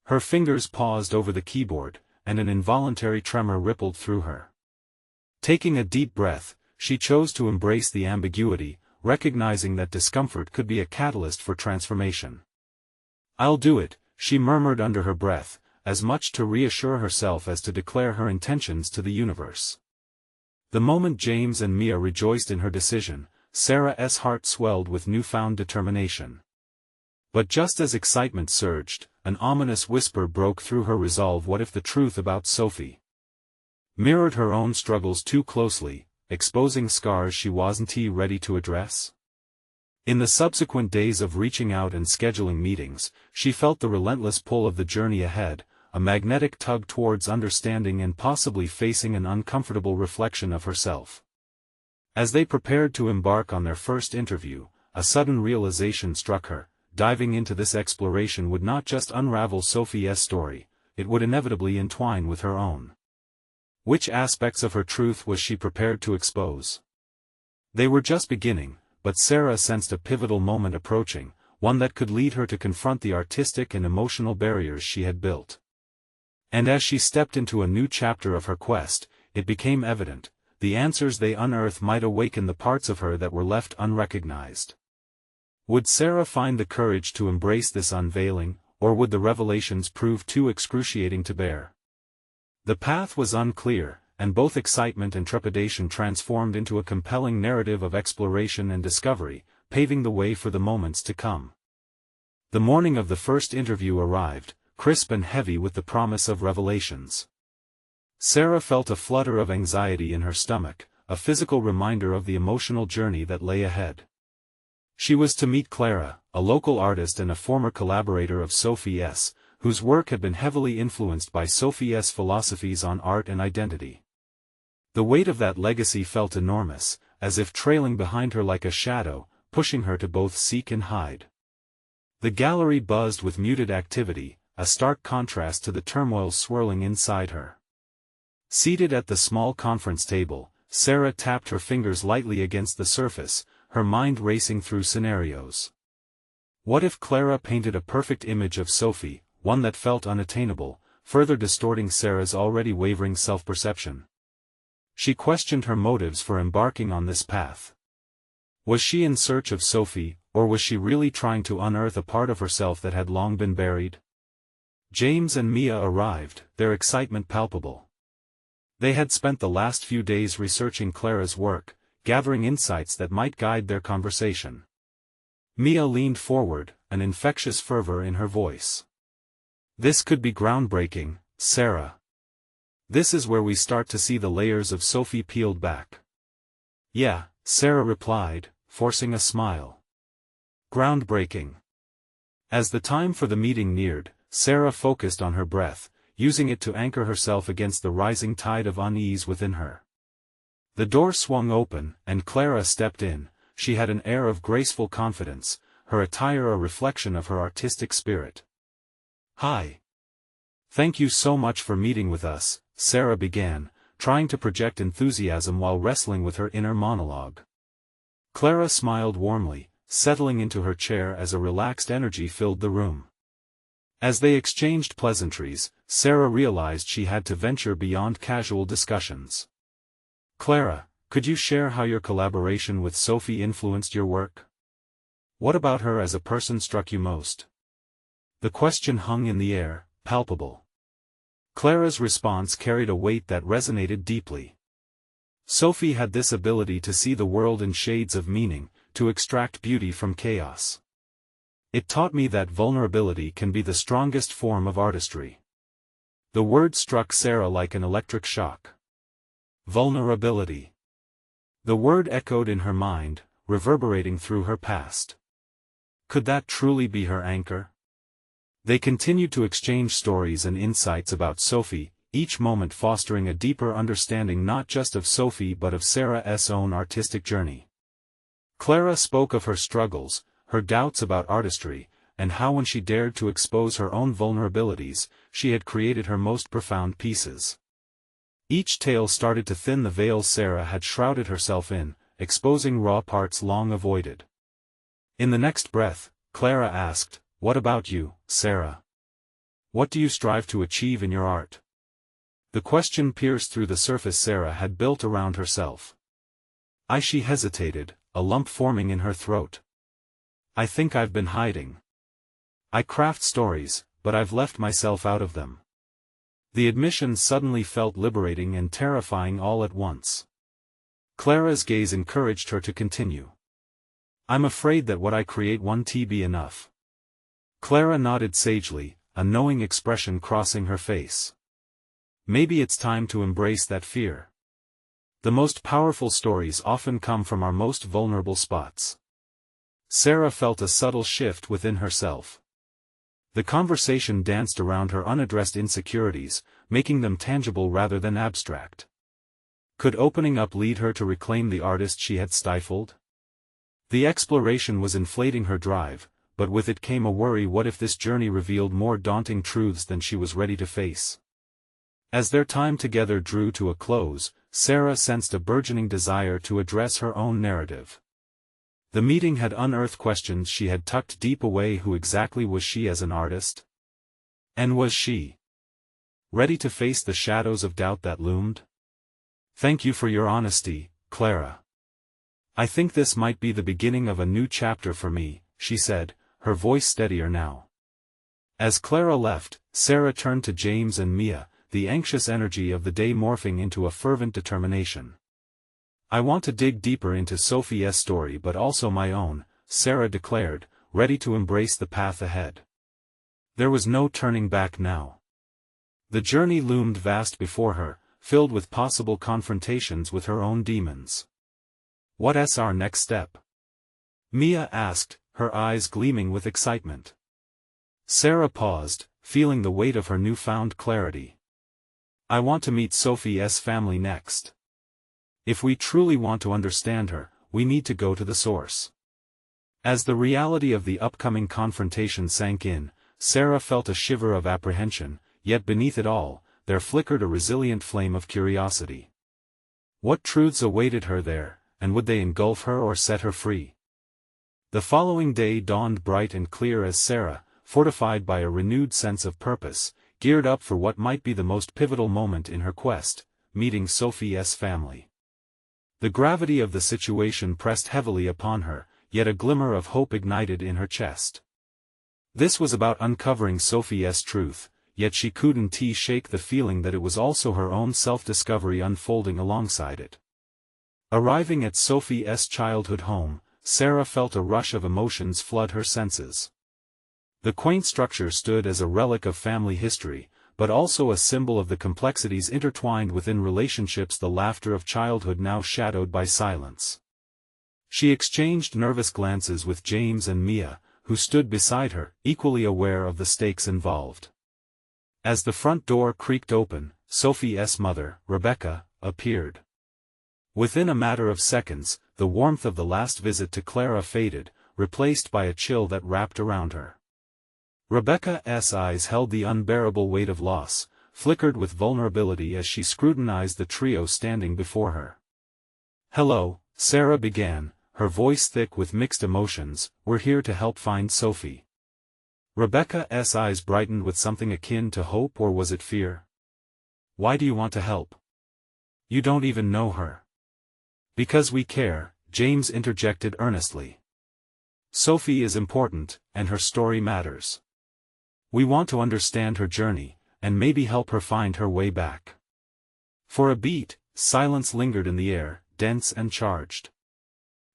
[SPEAKER 1] Her fingers paused over the keyboard, and an involuntary tremor rippled through her. Taking a deep breath, she chose to embrace the ambiguity, recognizing that discomfort could be a catalyst for transformation. "I'll do it," she murmured under her breath, as much to reassure herself as to declare her intentions to the universe. The moment James and Mia rejoiced in her decision, Sarah's heart swelled with newfound determination. But just as excitement surged, an ominous whisper broke through her resolve. What if the truth about Sophie mirrored her own struggles too closely, exposing scars she wasn't ready to address? In the subsequent days of reaching out and scheduling meetings, she felt the relentless pull of the journey ahead, a magnetic tug towards understanding and possibly facing an uncomfortable reflection of herself. As they prepared to embark on their first interview, a sudden realization struck her: diving into this exploration would not just unravel Sophie's story, it would inevitably entwine with her own. Which aspects of her truth was she prepared to expose? They were just beginning, but Sarah sensed a pivotal moment approaching, one that could lead her to confront the artistic and emotional barriers she had built. And as she stepped into a new chapter of her quest, it became evident: the answers they unearthed might awaken the parts of her that were left unrecognized. Would Sarah find the courage to embrace this unveiling, or would the revelations prove too excruciating to bear? The path was unclear, and both excitement and trepidation transformed into a compelling narrative of exploration and discovery, paving the way for the moments to come. The morning of the first interview arrived, crisp and heavy with the promise of revelations. Sarah felt a flutter of anxiety in her stomach, a physical reminder of the emotional journey that lay ahead. She was to meet Clara, a local artist and a former collaborator of Sophie's, whose work had been heavily influenced by Sophie's philosophies on art and identity. The weight of that legacy felt enormous, as if trailing behind her like a shadow, pushing her to both seek and hide. The gallery buzzed with muted activity, a stark contrast to the turmoil swirling inside her. Seated at the small conference table, Sarah tapped her fingers lightly against the surface, her mind racing through scenarios. What if Clara painted a perfect image of Sophie, one that felt unattainable, further distorting Sarah's already wavering self-perception? She questioned her motives for embarking on this path. Was she in search of Sophie, or was she really trying to unearth a part of herself that had long been buried? James and Mia arrived, their excitement palpable. They had spent the last few days researching Clara's work, gathering insights that might guide their conversation. Mia leaned forward, an infectious fervor in her voice. "This could be groundbreaking, Sarah. This is where we start to see the layers of Sophie peeled back." "Yeah," Sarah replied, forcing a smile. "Groundbreaking." As the time for the meeting neared, Sarah focused on her breath, using it to anchor herself against the rising tide of unease within her. The door swung open, and Clara stepped in. She had an air of graceful confidence, her attire a reflection of her artistic spirit. "Hi. Thank you so much for meeting with us," Sarah began, trying to project enthusiasm while wrestling with her inner monologue. Clara smiled warmly, settling into her chair as a relaxed energy filled the room. As they exchanged pleasantries, Sarah realized she had to venture beyond casual discussions. "Clara, could you share how your collaboration with Sophie influenced your work? What about her as a person struck you most?" The question hung in the air, palpable. Clara's response carried a weight that resonated deeply. Sophie had this ability to see the world in shades of meaning, to extract beauty from chaos. "It taught me that vulnerability can be the strongest form of artistry." The word struck Sarah like an electric shock. Vulnerability. The word echoed in her mind, reverberating through her past. Could that truly be her anchor? They continued to exchange stories and insights about Sophie, each moment fostering a deeper understanding not just of Sophie but of Sarah's own artistic journey. Clara spoke of her struggles, her doubts about artistry, and how when she dared to expose her own vulnerabilities, she had created her most profound pieces. Each tale started to thin the veil Sarah had shrouded herself in, exposing raw parts long avoided. In the next breath, Clara asked, "What about you, Sarah? What do you strive to achieve in your art?" The question pierced through the surface Sarah had built around herself. She hesitated, a lump forming in her throat. "I think I've been hiding. I craft stories, but I've left myself out of them." The admission suddenly felt liberating and terrifying all at once. Clara's gaze encouraged her to continue. "I'm afraid that what I create won't be enough." Clara nodded sagely, a knowing expression crossing her face. "Maybe it's time to embrace that fear. The most powerful stories often come from our most vulnerable spots." Sarah felt a subtle shift within herself. The conversation danced around her unaddressed insecurities, making them tangible rather than abstract. Could opening up lead her to reclaim the artist she had stifled? The exploration was inflating her drive, but with it came a worry: what if this journey revealed more daunting truths than she was ready to face? As their time together drew to a close, Sarah sensed a burgeoning desire to address her own narrative. The meeting had unearthed questions she had tucked deep away. Who exactly was she as an artist? And was she ready to face the shadows of doubt that loomed? "Thank you for your honesty, Clara. I think this might be the beginning of a new chapter for me," she said, her voice steadier now. As Clara left, Sarah turned to James and Mia, the anxious energy of the day morphing into a fervent determination. "I want to dig deeper into Sophie's story, but also my own," Sarah declared, ready to embrace the path ahead. There was no turning back now. The journey loomed vast before her, filled with possible confrontations with her own demons. "What's our next step?" Mia asked, her eyes gleaming with excitement. Sarah paused, feeling the weight of her newfound clarity. "I want to meet Sophie's family next. If we truly want to understand her, we need to go to the source." As the reality of the upcoming confrontation sank in, Sarah felt a shiver of apprehension, yet beneath it all, there flickered a resilient flame of curiosity. What truths awaited her there, and would they engulf her or set her free? The following day dawned bright and clear as Sarah, fortified by a renewed sense of purpose, geared up for what might be the most pivotal moment in her quest, meeting Sophie's family. The gravity of the situation pressed heavily upon her, yet a glimmer of hope ignited in her chest. This was about uncovering Sophie's truth, yet she couldn't shake the feeling that it was also her own self-discovery unfolding alongside it. Arriving at Sophie's childhood home, Sarah felt a rush of emotions flood her senses. The quaint structure stood as a relic of family history, but also a symbol of the complexities intertwined within relationships, the laughter of childhood now shadowed by silence. She exchanged nervous glances with James and Mia, who stood beside her, equally aware of the stakes involved. As the front door creaked open, Sophie's mother, Rebecca, appeared. Within a matter of seconds, the warmth of the last visit to Clara faded, replaced by a chill that wrapped around her. Rebecca's eyes held the unbearable weight of loss, flickered with vulnerability as she scrutinized the trio standing before her. "Hello," Sarah began, her voice thick with mixed emotions. "We're here to help find Sophie." Rebecca's eyes brightened with something akin to hope, or was it fear? "Why do you want to help? You don't even know her." "Because we care," James interjected earnestly. "Sophie is important, and her story matters. We want to understand her journey, and maybe help her find her way back." For a beat, silence lingered in the air, dense and charged.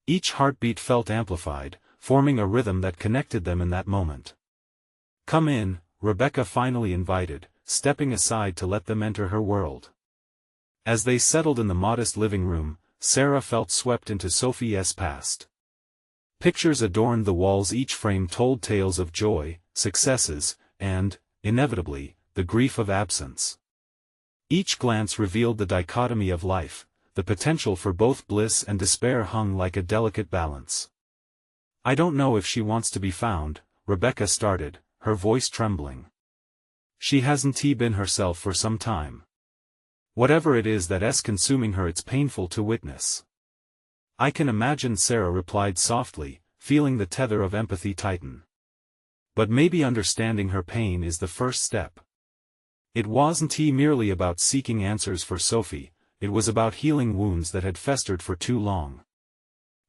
[SPEAKER 1] Each heartbeat felt amplified, forming a rhythm that connected them in that moment. "Come in," Rebecca finally invited, stepping aside to let them enter her world. As they settled in the modest living room, Sarah felt swept into Sophie's past. Pictures adorned the walls, each frame told tales of joy, successes, and, inevitably, the grief of absence. Each glance revealed the dichotomy of life, the potential for both bliss and despair hung like a delicate balance. "I don't know if she wants to be found," Rebecca started, her voice trembling. "She hasn't been herself for some time. Whatever it is that's consuming her, it's painful to witness." "I can imagine," Sarah replied softly, feeling the tether of empathy tighten. But maybe understanding her pain is the first step. It wasn't merely about seeking answers for Sophie, it was about healing wounds that had festered for too long.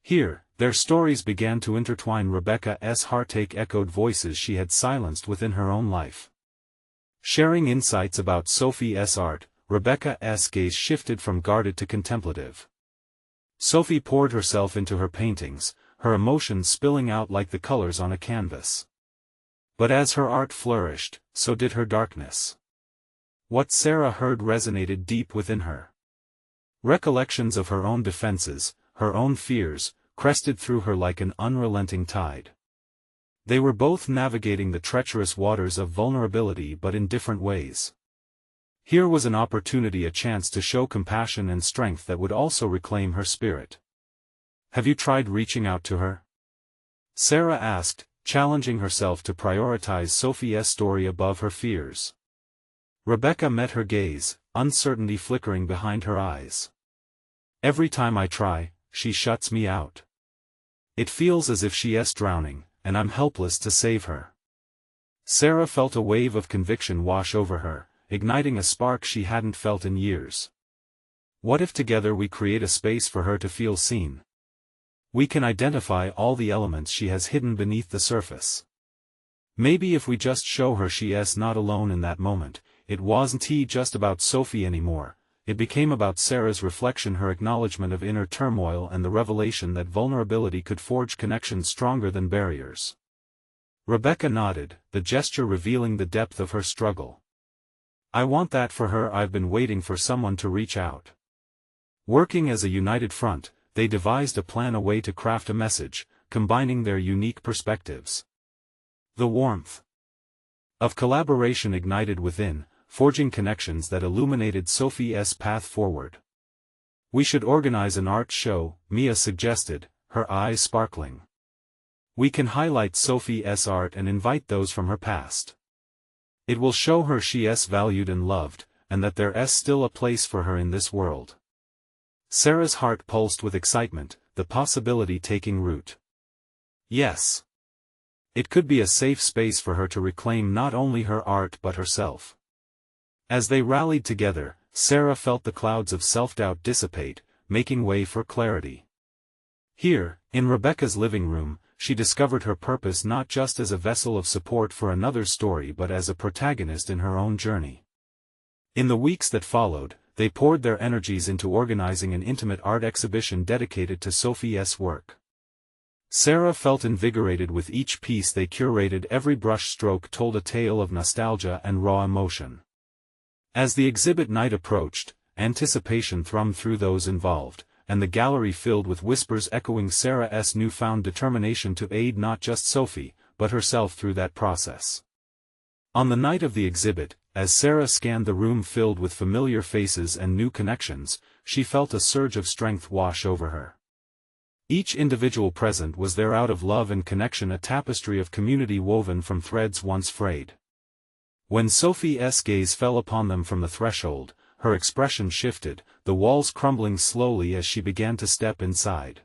[SPEAKER 1] Here, their stories began to intertwine. Rebecca's heartache echoed voices she had silenced within her own life. Sharing insights about Sophie's art, Rebecca's gaze shifted from guarded to contemplative. Sophie poured herself into her paintings, her emotions spilling out like the colors on a canvas. But as her art flourished, so did her darkness. What Sarah heard resonated deep within her. Recollections of her own defenses, her own fears, crested through her like an unrelenting tide. They were both navigating the treacherous waters of vulnerability but in different ways. Here was an opportunity, a chance to show compassion and strength that would also reclaim her spirit. "Have you tried reaching out to her?" Sarah asked, challenging herself to prioritize Sophie's story above her fears. Rebecca met her gaze, uncertainty flickering behind her eyes. "Every time I try, she shuts me out. It feels as if she's drowning, and I'm helpless to save her." Sarah felt a wave of conviction wash over her, igniting a spark she hadn't felt in years. What if together we create a space for her to feel seen? We can identify all the elements she has hidden beneath the surface. Maybe if we just show her she's not alone in that moment. It wasn't just about Sophie anymore, it became about Sarah's reflection, her acknowledgement of inner turmoil and the revelation that vulnerability could forge connections stronger than barriers. Rebecca nodded, the gesture revealing the depth of her struggle. "I want that for her. I've been waiting for someone to reach out." Working as a united front, they devised a plan, a way to craft a message, combining their unique perspectives. The warmth of collaboration ignited within, forging connections that illuminated Sophie's path forward. "We should organize an art show," Mia suggested, her eyes sparkling. "We can highlight Sophie's art and invite those from her past. It will show her she's valued and loved, and that there's still a place for her in this world." Sarah's heart pulsed with excitement, the possibility taking root. Yes. It could be a safe space for her to reclaim not only her art but herself. As they rallied together, Sarah felt the clouds of self-doubt dissipate, making way for clarity. Here, in Rebecca's living room, she discovered her purpose not just as a vessel of support for another's story but as a protagonist in her own journey. In the weeks that followed, they poured their energies into organizing an intimate art exhibition dedicated to Sophie's work. Sarah felt invigorated with each piece they curated. Every brush stroke told a tale of nostalgia and raw emotion. As the exhibit night approached, anticipation thrummed through those involved, and the gallery filled with whispers echoing Sarah's newfound determination to aid not just Sophie, but herself through that process. On the night of the exhibit, as Sarah scanned the room filled with familiar faces and new connections, she felt a surge of strength wash over her. Each individual present was there out of love and connection, a tapestry of community woven from threads once frayed. When Sophie's gaze fell upon them from the threshold, her expression shifted, the walls crumbling slowly as she began to step inside.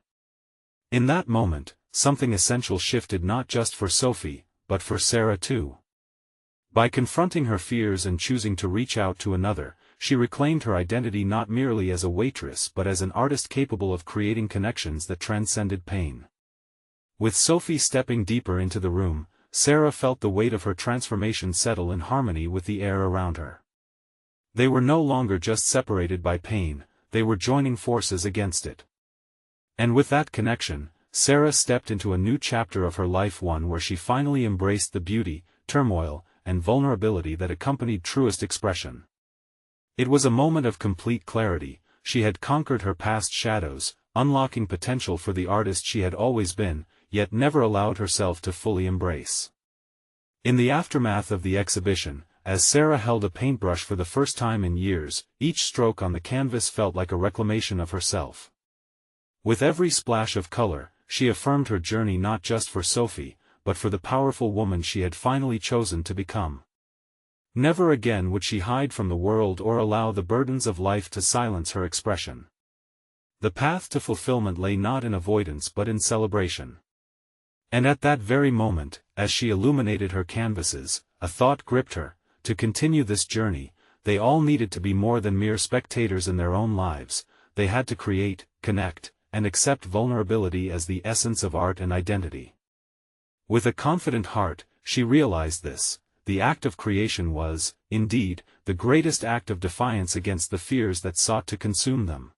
[SPEAKER 1] In that moment, something essential shifted, not just for Sophie, but for Sarah too. By confronting her fears and choosing to reach out to another, she reclaimed her identity not merely as a waitress but as an artist capable of creating connections that transcended pain. With Sophie stepping deeper into the room, Sarah felt the weight of her transformation settle in harmony with the air around her. They were no longer just separated by pain, they were joining forces against it. And with that connection, Sarah stepped into a new chapter of her life, one where she finally embraced the beauty, turmoil, and vulnerability that accompanied truest expression. It was a moment of complete clarity. She had conquered her past shadows, unlocking potential for the artist she had always been, yet never allowed herself to fully embrace. In the aftermath of the exhibition, as Sarah held a paintbrush for the first time in years, each stroke on the canvas felt like a reclamation of herself. With every splash of color, she affirmed her journey not just for Sophie, but for the powerful woman she had finally chosen to become. Never again would she hide from the world or allow the burdens of life to silence her expression. The path to fulfillment lay not in avoidance but in celebration. And at that very moment, as she illuminated her canvases, a thought gripped her: to continue this journey, they all needed to be more than mere spectators in their own lives. They had to create, connect, and accept vulnerability as the essence of art and identity. With a confident heart, she realized this: the act of creation was, indeed, the greatest act of defiance against the fears that sought to consume them.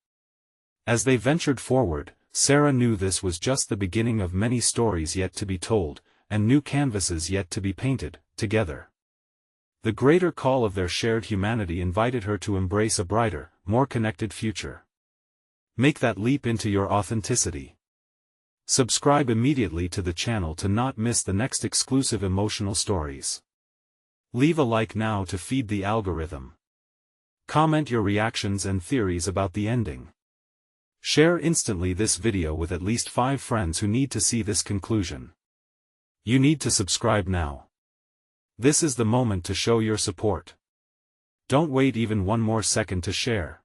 [SPEAKER 1] As they ventured forward, Sarah knew this was just the beginning of many stories yet to be told, and new canvases yet to be painted, together. The greater call of their shared humanity invited her to embrace a brighter, more connected future. Make that leap into your authenticity. Subscribe immediately to the channel to not miss the next exclusive emotional stories. Leave a like now to feed the algorithm. Comment your reactions and theories about the ending. Share instantly this video with at least 5 friends who need to see this conclusion. You need to subscribe now. This is the moment to show your support. Don't wait even one more second to share.